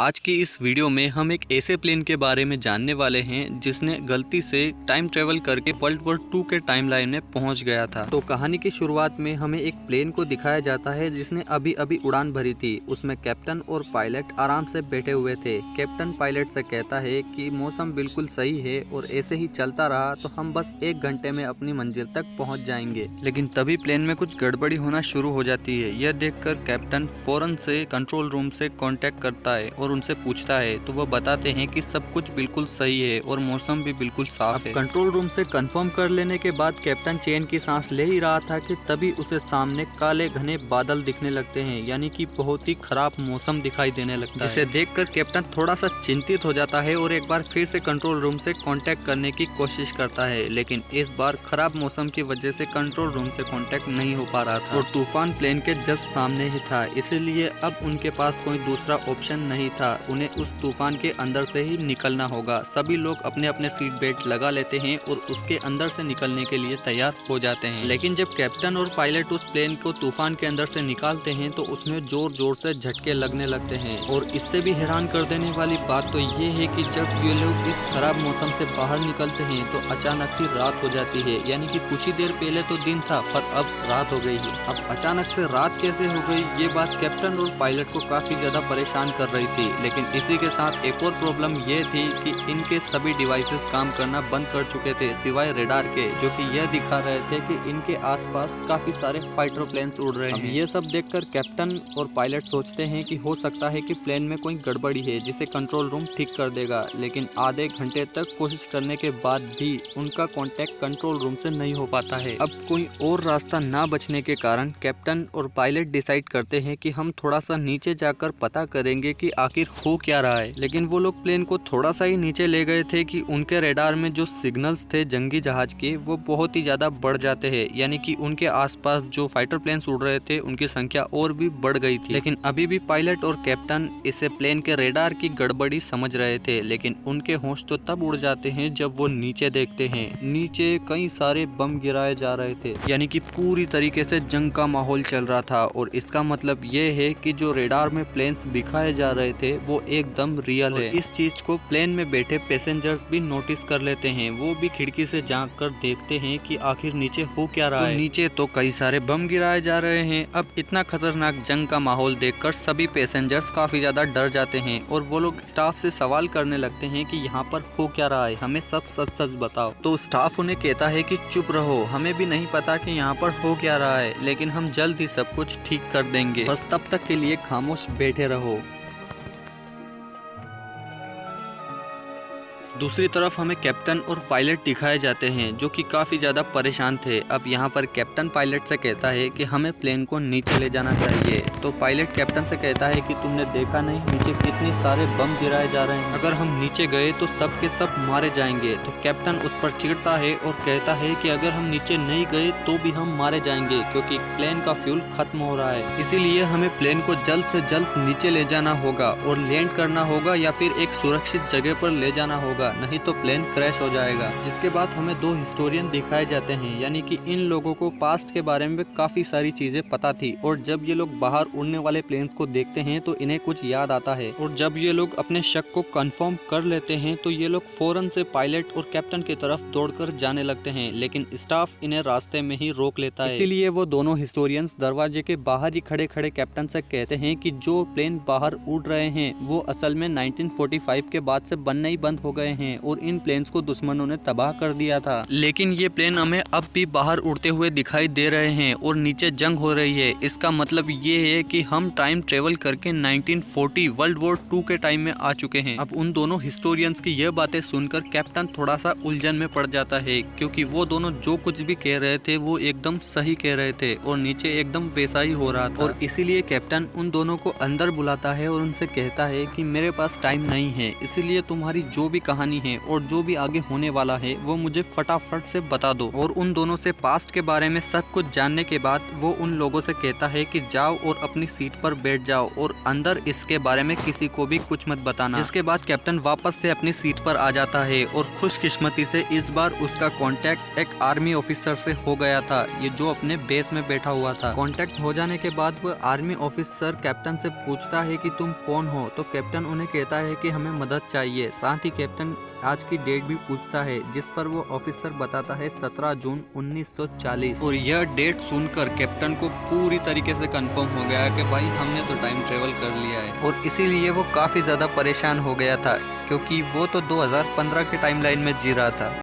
आज की इस वीडियो में हम एक ऐसे प्लेन के बारे में जानने वाले हैं जिसने गलती से टाइम ट्रेवल करके वर्ल्ड वॉर 2 के टाइमलाइन में पहुंच गया था। तो कहानी की शुरुआत में हमें एक प्लेन को दिखाया जाता है जिसने अभी अभी उड़ान भरी थी। उसमें कैप्टन और पायलट आराम से बैठे हुए थे। कैप्टन पायलट से कहता है कि मौसम बिल्कुल सही है और ऐसे ही चलता रहा तो हम बस 1 घंटे में अपनी मंजिल तक पहुँच जाएंगे। लेकिन तभी प्लेन में कुछ गड़बड़ी होना शुरू हो जाती है। यह देखकर कैप्टन फौरन से कंट्रोल रूम से कांटेक्ट करता है और उनसे पूछता है तो वो बताते हैं कि सब कुछ बिल्कुल सही है और मौसम भी बिल्कुल साफ है। कंट्रोल रूम से कंफर्म कर लेने के बाद कैप्टन चैन की सांस ले ही रहा था कि तभी उसे सामने काले घने बादल दिखने लगते हैं, यानी कि बहुत ही खराब मौसम दिखाई देने लगता है। जिसे देखकर कैप्टन थोड़ा सा चिंतित हो जाता है और एक बार फिर से कंट्रोल रूम से कांटेक्ट करने की कोशिश करता है, लेकिन इस बार खराब मौसम की वजह से कंट्रोल रूम से कांटेक्ट नहीं हो पा रहा था और तूफान प्लेन के जस्ट सामने ही था। इसलिए अब उनके पास कोई दूसरा ऑप्शन नहीं था, उन्हें उस तूफान के अंदर से ही निकलना होगा। सभी लोग अपने अपने सीट बेल्ट लगा लेते हैं और उसके अंदर से निकलने के लिए तैयार हो जाते हैं। लेकिन जब कैप्टन और पायलट उस प्लेन को तूफान के अंदर से निकालते हैं तो उसमें जोर जोर से झटके लगने लगते हैं। और इससे भी हैरान कर देने वाली बात तो ये है कि जब ये लोग इस खराब मौसम से बाहर निकलते हैं तो अचानक ही रात हो जाती है, यानी कि कुछ ही देर पहले तो दिन था पर अब रात हो गई है। अब अचानक से रात कैसे हो गई, ये बात कैप्टन और पायलट को काफी ज्यादा परेशान कर रही थी। लेकिन इसी के साथ एक और प्रॉब्लम ये थी कि इनके सभी डिवाइसेस काम करना बंद कर चुके थे सिवाय रेडार के, जो कि यह दिखा रहे थे कि इनके आसपास काफी सारे फाइटर प्लेन्स उड़ रहे हैं। ये सब देखकर कैप्टन और पायलट सोचते हैं कि हो सकता है कि प्लेन में कोई गड़बड़ी है जिसे कंट्रोल रूम ठीक कर देगा। लेकिन आधे घंटे तक कोशिश करने के बाद भी उनका कांटेक्ट कंट्रोल रूम से नहीं हो पाता है। अब कोई और रास्ता ना बचने के कारण कैप्टन और पायलट डिसाइड करते हैं कि हम थोड़ा सा नीचे जाकर पता करेंगे कि आखिर हो क्या रहा है। लेकिन वो लोग प्लेन को थोड़ा सा ही नीचे ले गए थे कि उनके रेडार में जो सिग्नल्स थे जंगी जहाज के वो बहुत ही ज्यादा बढ़ जाते हैं, यानी कि उनके आसपास जो फाइटर प्लेन्स उड़ रहे थे उनकी संख्या और भी बढ़ गई थी। लेकिन अभी भी पायलट और कैप्टन इसे प्लेन के रेडार की गड़बड़ी समझ रहे थे। लेकिन उनके होश तो तब उड़ जाते हैं जब वो नीचे देखते हैं। नीचे कई सारे बम गिराए जा रहे थे, यानी कि पूरी तरीके से जंग का माहौल चल रहा था। और इसका मतलब ये है कि जो रेडार में प्लेन्स दिखाए जा रहे थे वो एकदम रियल है। इस चीज को प्लेन में बैठे पैसेंजर्स भी नोटिस कर लेते हैं। वो भी खिड़की से झांक कर देखते हैं कि आखिर नीचे हो क्या रहा है। नीचे तो कई सारे बम गिराए जा रहे हैं। अब इतना खतरनाक जंग का माहौल देखकर सभी पैसेंजर्स काफी ज्यादा डर जाते हैं और वो लोग स्टाफ से सवाल करने लगते हैं कि यहाँ पर हो क्या रहा है, हमें सब सच सच बताओ। तो स्टाफ उन्हें कहता है कि चुप रहो, हमें भी नहीं पता कि यहाँ पर हो क्या रहा है, लेकिन हम जल्द ही सब कुछ ठीक कर देंगे, बस तब तक के लिए खामोश बैठे रहो। दूसरी तरफ हमें कैप्टन और पायलट दिखाए जाते हैं जो कि काफ़ी ज़्यादा परेशान थे। अब यहाँ पर कैप्टन पायलट से कहता है कि हमें प्लेन को नीचे ले जाना चाहिए। तो पायलट कैप्टन से कहता है कि तुमने देखा नहीं नीचे कितने सारे बम गिराए जा रहे हैं, अगर हम नीचे गए तो सब के सब मारे जाएंगे। तो कैप्टन उस पर चिढ़ता है और कहता है कि अगर हम नीचे नहीं गए तो भी हम मारे जाएंगे, क्योंकि प्लेन का फ्यूल खत्म हो रहा है। इसीलिए हमें प्लेन को जल्द से जल्द नीचे ले जाना होगा और लैंड करना होगा या फिर एक सुरक्षित जगह पर ले जाना होगा, नहीं तो प्लेन क्रैश हो जाएगा। जिसके बाद हमें 2 हिस्टोरियन दिखाए जाते हैं, यानी कि इन लोगों को पास्ट के बारे में काफी सारी चीजें पता थी और जब ये लोग बाहर उड़ने वाले प्लेन्स को देखते हैं तो इन्हें कुछ याद आता है। और जब ये लोग अपने शक को कंफर्म कर लेते हैं तो ये लोग फौरन से पायलट और कैप्टन की तरफ दौड़कर जाने लगते हैं, लेकिन स्टाफ इन्हें रास्ते में ही रोक लेता है। इसीलिए वो दोनों हिस्टोरियंस दरवाजे के बाहर ही खड़े खड़े कैप्टन से कहते हैं कि जो प्लेन बाहर उड़ रहे हैं वो असल में 1945 के बाद से बनने ही बंद हो गए हैं और इन प्लेन्स को दुश्मनों ने तबाह कर दिया था। लेकिन ये प्लेन हमें अब भी बाहर उड़ते हुए दिखाई दे रहे हैं और नीचे जंग हो रही है। इसका मतलब ये है कि हम टाइम ट्रेवल करके 1940 वर्ल्ड वॉर 2 के टाइम में आ चुके हैं। अब उन दोनों हिस्टोरियंस की यह बातें सुनकर कैप्टन थोड़ा सा उलझन में पड़ जाता है, क्योंकि वो दोनों जो कुछ भी कह रहे थे वो एकदम सही कह रहे थे और नीचे एकदम वैसा ही हो रहा था। और इसीलिए कैप्टन उन दोनों को अंदर बुलाता है और उनसे कहता है कि मेरे पास टाइम नहीं है, इसीलिए तुम्हारी जो भी कहानी कहानी है और जो भी आगे होने वाला है वो मुझे फटाफट से बता दो। और उन दोनों से पास्ट के बारे में सब कुछ जानने के बाद वो उन लोगों से कहता है कि जाओ और अपनी सीट पर बैठ जाओ और अंदर इसके बारे में किसी को भी कुछ मत बताना। जिसके बाद कैप्टन वापस से अपनी सीट पर आ जाता है और खुशकिस्मती से इस बार उसका कांटेक्ट एक आर्मी ऑफिसर से हो गया था, ये जो अपने बेस में बैठा हुआ था। कांटेक्ट हो जाने के बाद वह आर्मी ऑफिसर कैप्टन से पूछता है कि तुम कौन हो, तो कैप्टन उन्हें कहता है कि हमें मदद चाहिए। साथ ही कैप्टन आज की डेट भी पूछता है, जिस पर वो ऑफिसर बताता है 17 जून 1940। और यह डेट सुनकर कैप्टन को पूरी तरीके से कंफर्म हो गया कि भाई हमने तो टाइम ट्रेवल कर लिया है। और इसीलिए वो काफी ज्यादा परेशान हो गया था, क्योंकि वो तो 2015 के टाइमलाइन में जी रहा था।